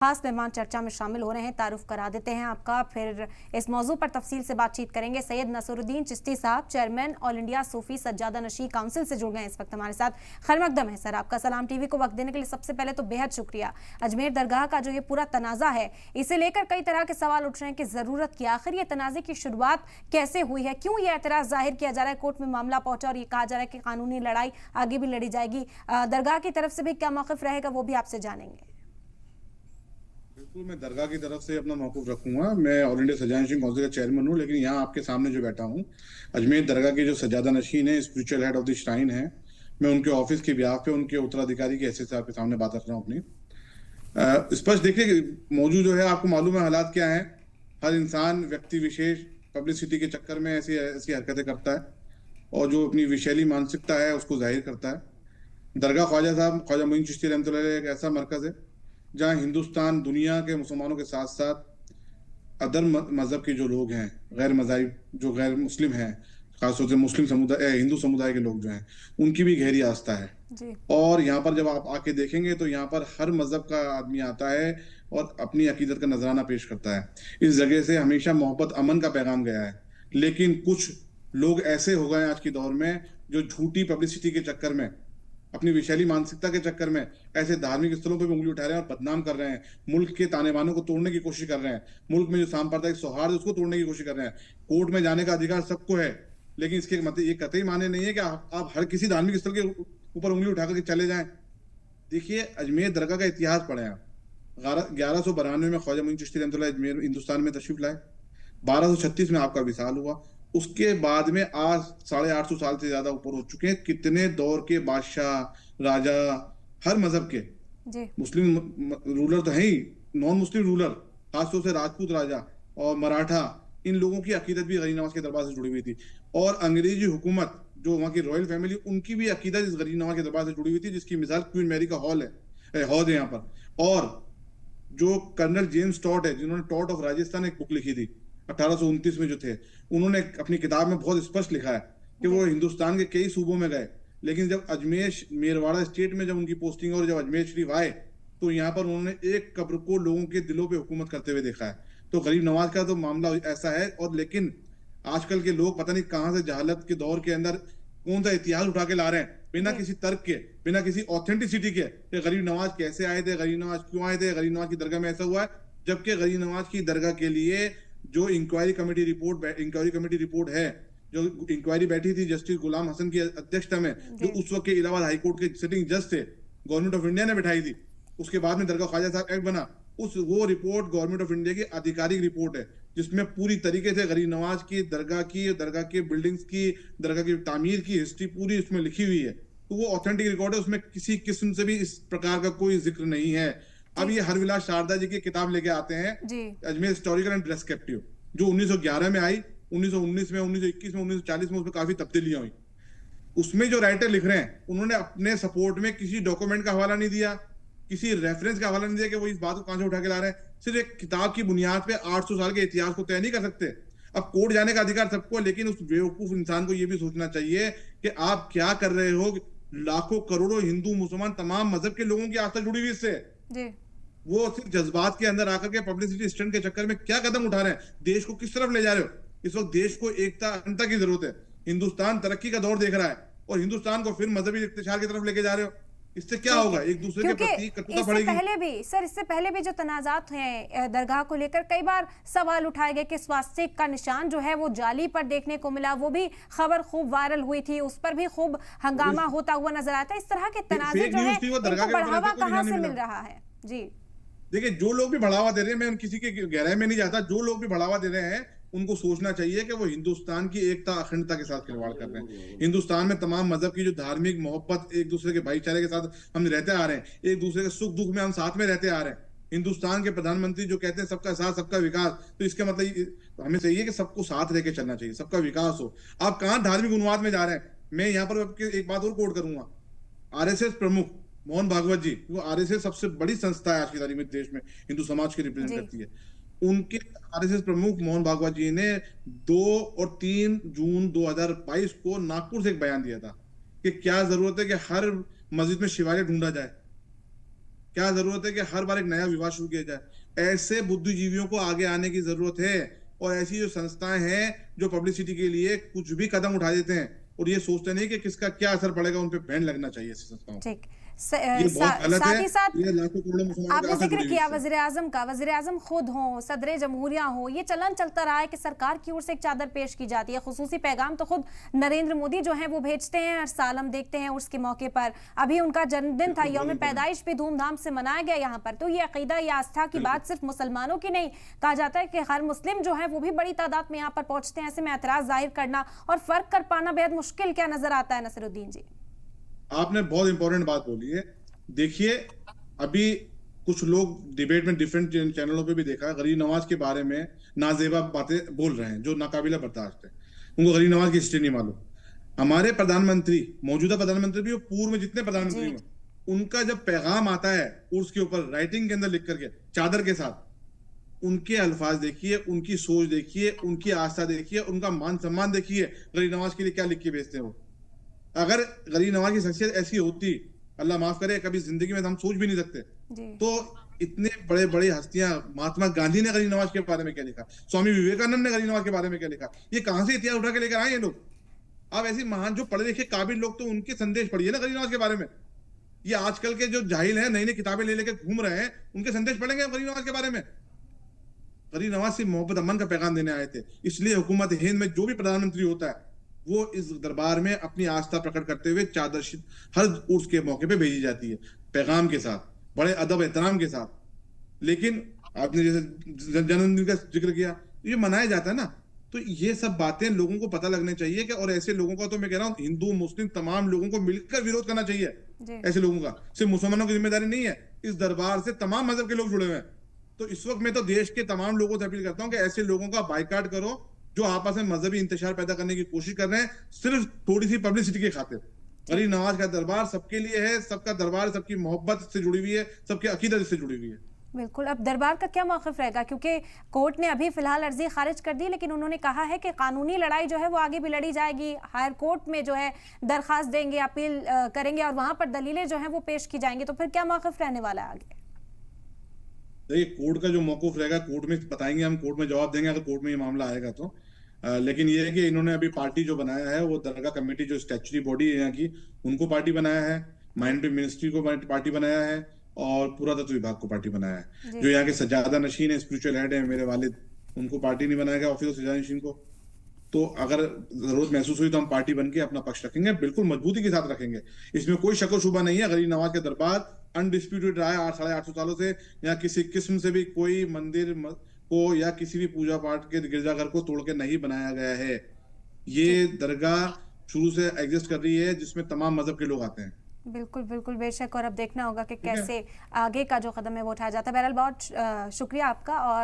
खास मेहमान चर्चा में शामिल हो रहे हैं। तारुफ करा देते हैं आपका, फिर इस मौजू पर तफसील से बातचीत करेंगे। सैयद नसरुद्दीन चिश्ती साहब, चेयरमैन ऑल इंडिया सूफी सज्जादा नशी काउंसिल से जुड़ गए हैं इस वक्त हमारे साथ। खैर मकदम है सर, आपका सलाम टीवी को वक्त देने के लिए सबसे पहले तो बेहद शुक्रिया। अजमेर दरगाह का जो ये पूरा तनाज़ा है, इसे लेकर कई तरह के सवाल उठ रहे हैं कि जरूरत की, आखिर ये तनाज़े की शुरुआत कैसे हुई है, क्यों ये एतराज जाहिर किया जा रहा है, कोर्ट में मामला पहुंचा और ये कहा जा रहा है कि कानूनी लड़ाई आगे भी लड़ी जाएगी। दरगाह की तरफ से भी क्या मौक़िफ़ रहेगा वो भी आपसे जानेंगे। बिल्कुल, मैं दरगाह की तरफ से अपना मौक़िफ़ रखूंगा। मैं ऑल इंडिया सज्जादा नशीन काउंसिल का चेयरमैन हूँ, लेकिन यहाँ आपके सामने जो बैठा हूँ, अजमेर दरगाह के जो सज्जादा नशीन है, spiritual head of the shrine है। मैं उनके ऑफिस के ब्याह पे उनके उत्तराधिकारी की हैसियत से आपके सामने बात रख रहा हूँ अपनी। स्पष्ट देखिए, मौजूद जो है, आपको मालूम है हालात क्या है। हर इंसान, व्यक्ति विशेष पब्लिसिटी के चक्कर में ऐसी ऐसी हरकतें करता है और जो अपनी विशैली मानसिकता है उसको जाहिर करता है। दरगाह ख्वाजा साहब, ख्वाजा मोइन चिश्ती रहमतुल्लाह अलैह एक ऐसा मरकज है जहाँ हिंदुस्तान दुनिया के मुसलमानों के साथ साथ अदर मजहब के जो लोग हैं, गैर मज़ाहिब जो गैर मुस्लिम हैं, खासतौर से मुस्लिम समुदाय, हिंदू समुदाय के लोग जो हैं, उनकी भी गहरी आस्था है। जी। और यहाँ पर जब आप आके देखेंगे तो यहाँ पर हर मजहब का आदमी आता है और अपनी अकीदत का नजराना पेश करता है। इस जगह से हमेशा मोहब्बत, अमन का पैगाम गया है। लेकिन कुछ लोग ऐसे हो गए आज के दौर में जो झूठी पब्लिसिटी के चक्कर में, अपनी विशैली मानसिकता के चक्कर में ऐसे धार्मिक स्थलों पर भी उंगली उठा रहे हैं और बदनाम कर रहे हैं। मुल्क के ताने बानों को तोड़ने की कोशिश कर रहे हैं। मुल्क में जो सांप्रदायिक सौहार्द है उसको तोड़ने की कोशिश कर रहे हैं। कोर्ट में जाने का अधिकार सबको है, लेकिन इसके मतलब ये कतई माने नहीं है कि आप हर किसी धार्मिक स्थल के ऊपर उंगली उठा करके चले जाएं। देखिए, अजमेर दरगाह का इतिहास पढ़े आप। 1192 में ख्वाजा मोइन चिश्ती रहमतुल्लाह अजमेर हिंदुस्तान में तशरीफ लाए। 1236 में आपका विसाल हुआ। उसके बाद में आज 850 साल से ज्यादा ऊपर हो चुके हैं। कितने दौर के बादशाह, राजा, हर मजहब के, जी। मुस्लिम रूलर तो है ही, नॉन मुस्लिम रूलर, खासतौर से राजपूत राजा और मराठा, इन लोगों की अकीदत भी गरीब नवाज के दरबार से जुड़ी हुई थी। और अंग्रेजी हुकूमत, जो वहाँ की रॉयल फैमिली, उनकी भी अकीदत इस गरीब नवाज के दरबार से जुड़ी हुई थी, जिसकी मिसाल क्वीन मैरी का हौद है यहाँ पर। और जो कर्नल जेम्स टॉट है, जिन्होंने टॉट ऑफ राजस्थान एक बुक लिखी थी 1829 में जो थे, उन्होंने अपनी किताब में बहुत स्पष्ट लिखा है कि वो हिंदुस्तान के कई सूबों में गए, लेकिन जब अजमेर मेरवाड़ा स्टेट में जब उनकी पोस्टिंग और जब अजमेर शरीफ आए तो यहाँ पर उन्होंने एक कब्र को लोगों के दिलों पे हुकूमत करते हुए देखा है। तो गरीब नवाज का तो मामला ऐसा है। और लेकिन आजकल के लोग पता नहीं कहां से जहालत के दौर के अंदर कौन सा इतिहास उठा के ला रहे हैं, बिना किसी तर्क के, बिना किसी ऑथेंटिसिटी के, कि गरीब नवाज कैसे आए थे, गरीब नवाज क्यों आए थे, गरीब नवाज की दरगाह में ऐसा हुआ है। जबकि गरीब नवाज की दरगाह के लिए जो इंक्वायरी कमेटी रिपोर्ट है, जो इंक्वायरी बैठी थी जस्टिस गुलाम हसन की अध्यक्षता में, जो उस वक्त के इलाहाबाद हाईकोर्ट के सिटिंग जज थे, गवर्नमेंट ऑफ इंडिया ने बैठाई थी। उसके बाद में दरगाह ख्वाजा साहब एक्ट बना। वो रिपोर्ट गवर्नमेंट ऑफ इंडिया की आधिकारिक रिपोर्ट है, जिसमें पूरी तरीके से गरीब नवाज की दरगाह के बिल्डिंग्स की, दरगाह की तामीर की हिस्ट्री पूरी उसमें लिखी हुई है। तो वो ऑथेंटिक रिकॉर्ड है, उसमें किसी किस्म से भी इस प्रकार का कोई जिक्र नहीं है। अब ये हरविलास शारदा जी की किताब लेके आते हैं, अजमेर हिस्टोरिकल एंड प्रेस्क्रिप्टिव, जो 1911 में आई, 1919 में, 1921 में, 1940 में उसमें काफी तब्दीलियां हुई। उसमें जो राइटर लिख रहे हैं, उन्होंने अपने सपोर्ट में किसी डॉक्यूमेंट का हवाला नहीं दिया, किसी रेफरेंस का हवाला नहीं दिया कि वो इस बात को कहां से उठा के ला रहे हैं। सिर्फ एक किताब की बुनियाद पे 800 साल के इतिहास को तय नहीं कर सकते। अब कोर्ट जाने का अधिकार सबको है, लेकिन उस बेवकूफ इंसान को यह भी सोचना चाहिए कि आप क्या कर रहे हो। लाखों करोड़ों हिंदू, मुसलमान, तमाम मजहब के लोगों की आस्था जुड़ी हुई इससे। वो सिर्फ जज्बात के अंदर आकर के पब्लिसिटी स्टंट के चक्कर में क्या कदम उठा रहे हैं, देश को किस तरफ ले जा रहे हो। इस वक्त देश को एकता, अखंडता की जरूरत है। हिंदुस्तान तरक्की का दौर देख रहा है और हिंदुस्तान को फिर मजहबी इख्तिसार की तरफ लेके जा रहे हो। इससे क्या होगा, एक दूसरे के प्रति कटुता बढ़ेगी। इससे पहले भी जो तनाजात हैं दरगाह को लेकर, कई बार सवाल उठाए गए कि स्वास्तिक का निशान जो है वो जाली पर देखने को मिला, वो भी खबर खूब वायरल हुई थी, उस पर भी खूब हंगामा होता हुआ नजर आता है। इस तरह के तनाजे जो है, इनको बढ़ावा कहां से मिल रहा है? जी देखिए, जो लोग भी बढ़ावा दे रहे हैं, मैं किसी के गहराई में नहीं जाता, जो लोग भी बढ़ावा दे रहे हैं उनको सोचना चाहिए कि वो हिंदुस्तान की एकता, अखंडता के साथ खिलवाड़ कर रहे हैं। हिंदुस्तान में तमाम मजहब की जो धार्मिक मोहब्बत, एक दूसरे के भाईचारे के साथ हम रहते आ रहे हैं, एक दूसरे के सुख दुख में हम साथ में रहते आ रहे हैं। हिंदुस्तान के प्रधानमंत्री जो कहते हैं सबका साथ सबका विकास, तो इसका मतलब हमें चाहिए कि सबको साथ लेके चलना चाहिए, सबका विकास हो। आप कहां धार्मिक उन्माद में जा रहे हैं। मैं यहाँ पर एक बात और कोट करूंगा, आरएसएस प्रमुख मोहन भागवत जी, वो आरएसएस सबसे बड़ी संस्था है आज की तारीख में देश में, हिंदू समाज की रिप्रेजेंट करती है। उनके आरएसएस प्रमुख मोहन भागवत जी ने 2 और 3 जून 2022 को नागपुर से एक बयान दिया था कि क्या जरूरत है कि हर मस्जिद में शिवालय ढूंढा जाए। क्या जरूरत है कि हर बार एक नया विवाद शुरू किया जाए? ऐसे बुद्धिजीवियों को आगे आने की जरूरत है। और ऐसी जो संस्थाएं हैं जो पब्लिसिटी के लिए कुछ भी कदम उठा देते हैं और ये सोचते नहीं कि किसका क्या असर पड़ेगा, उन पे बैन लगना चाहिए ऐसी संस्थाओं। ठीक। ये बहुत गलत साथ है। ही साथ ये लाखों करोड़ों मुसलमानों आपने के आंखें जिक्र जुड़ी हुई किया इससे। वजीर आजम का, वजीर आजम खुद हो, सदर जमहूरिया हो, ये चलन चलता रहा है कि सरकार की ओर से एक चादर पेश की जाती है। खुसूसी पैगाम तो खुद नरेंद्र मोदी जो है वो भेजते हैं हर साल, हम देखते हैं उसके मौके पर। अभी उनका जन्मदिन था, यौम पैदाइश भी धूमधाम से मनाया गया यहाँ पर। तो ये अकीदा, ये आस्था की बात सिर्फ मुसलमानों की नहीं, कहा जाता है कि हर मुस्लिम जो है वो भी बड़ी तादाद में यहाँ पर पहुंचते हैं। ऐसे में एतराज जाहिर करना और फर्क कर पाना बेहद मुश्किल क्या नजर आता है नसीरुद्दीन जी? आपने बहुत इंपॉर्टेंट बात बोली है। देखिए, अभी कुछ लोग डिबेट में डिफरेंट चैनलों पे भी देखा, गरीब नवाज के बारे में नाजेबा बातें बोल रहे हैं जो नाकाबिला बर्दाश्त है। उनको गरीब नवाज की हिस्ट्री नहीं मालूम। हमारे प्रधानमंत्री, मौजूदा प्रधानमंत्री भी और पूर्व में जितने प्रधानमंत्री हुए, उनका जब पैगाम आता है उर्स के ऊपर राइटिंग के अंदर लिख करके चादर के साथ, उनके अल्फाज देखिए, उनकी सोच देखिए, उनकी आस्था देखिए, उनका मान सम्मान देखिए, गरीब नवाज के लिए क्या लिख के भेजते हैं वो। अगर गरीब नवाज की शख्सियत ऐसी होती, अल्लाह माफ करे, कभी जिंदगी में हम सोच भी नहीं सकते। तो इतने बड़े बड़े हस्तियां, महात्मा गांधी ने गरीब नवाज के बारे में क्या लिखा, स्वामी विवेकानंद ने गरीब नवाज के बारे में क्या लिखा, ये कहां से इतिहास उठा के लेकर आए ये लोग? अब ऐसी महान जो पढ़े लिखे काबिल लोग, तो उनके संदेश पढ़िए ना गरीब नवाज के बारे में। ये आजकल के जो जाहिल हैं, नई नई किताबें ले लेकर घूम रहे हैं, उनके संदेश पढ़ेंगे गरीब नवाज के बारे में? गरीब नवाज से मोहब्बत अमन का पैगाम देने आए थे। इसलिए हुकूमत हिंद में जो भी प्रधानमंत्री होता है वो इस दरबार में अपनी आस्था प्रकट करते हुए चादर हर उर्स के मौके पे भेजी जाती है, पैगाम के साथ, बड़े अदब एहतराम के साथ। लेकिन आपने जैसे जन्मदिन का जिक्र किया, ये मनाया जाता है ना, तो ये सब बातें लोगों को पता लगने चाहिए कि, और ऐसे लोगों का तो मैं कह रहा हूँ हिंदू मुस्लिम तमाम लोगों को मिलकर विरोध करना चाहिए। ऐसे लोगों का सिर्फ मुसलमानों की जिम्मेदारी नहीं है, इस दरबार से तमाम मजहब के लोग जुड़े हुए हैं। तो इस वक्त मैं तो देश के तमाम लोगों से अपील करता हूं कि ऐसे लोगों का बाइकाट करो जो आपस में मजहबी इंतशार पैदा करने की कोशिश कर रहे हैं, सिर्फ थोड़ी सी पब्लिसिटी की खातिर। गरीब नवाज का दरबार सबके लिए है, सबका दरबार सबकी मोहब्बत से जुड़ी हुई है, सबकी अकीदत से जुड़ी हुई है। बिल्कुल। अब दरबार का क्या मौक़िफ़ रहेगा, क्योंकि कोर्ट ने अभी फिलहाल अर्जी खारिज कर दी, लेकिन उन्होंने कहा है कि कानूनी लड़ाई जो है वो आगे भी लड़ी जाएगी, हायर कोर्ट में जो है दरखास्त देंगे, अपील करेंगे और वहां पर दलीलें जो है वो पेश की जाएंगी। तो फिर क्या मौक़िफ़ रहने वाला है आगे? देखिए, कोर्ट का जो मौकूफ रहेगा कोर्ट में बताएंगे, हम कोर्ट में जवाब देंगे अगर कोर्ट में ये मामला आएगा तो। लेकिन ये है कि इन्होंने अभी पार्टी जो बनाया है वो दरगाह कमेटी जो स्टैच्यूटरी बॉडी है यहाँ की, उनको पार्टी बनाया है, माइनॉरिटी मिनिस्ट्री को पार्टी बनाया है और पुरातत्व विभाग को पार्टी बनाया है। जो यहाँ के सज्जादा नशीन है, स्पिरिचुअल हेड है मेरे वालिद, उनको पार्टी नहीं बनाया गया, ऑफिस ऑफ सज्जादा नशीन को। तो अगर जरूरत महसूस हुई तो हम पार्टी बन के अपना पक्ष रखेंगे, बिल्कुल मजबूती के साथ रखेंगे, इसमें कोई शक व शुबा नहीं है। गरीब नवाज के दरबार अनडिस्प्यूटेड रहा है 800-850 सालों से। यहाँ किसी किस्म से भी कोई मंदिर को या किसी भी पूजा पाठ के गिरजाघर को तोड़ के नहीं बनाया गया है। ये दरगाह शुरू से एग्जिस्ट कर रही है जिसमें तमाम मजहब के लोग आते हैं। बिल्कुल बिल्कुल, बेशक। और अब देखना होगा कि कैसे आगे का जो कदम है वो उठाया जाता है। बहरहाल बहुत शुक्रिया आपका। और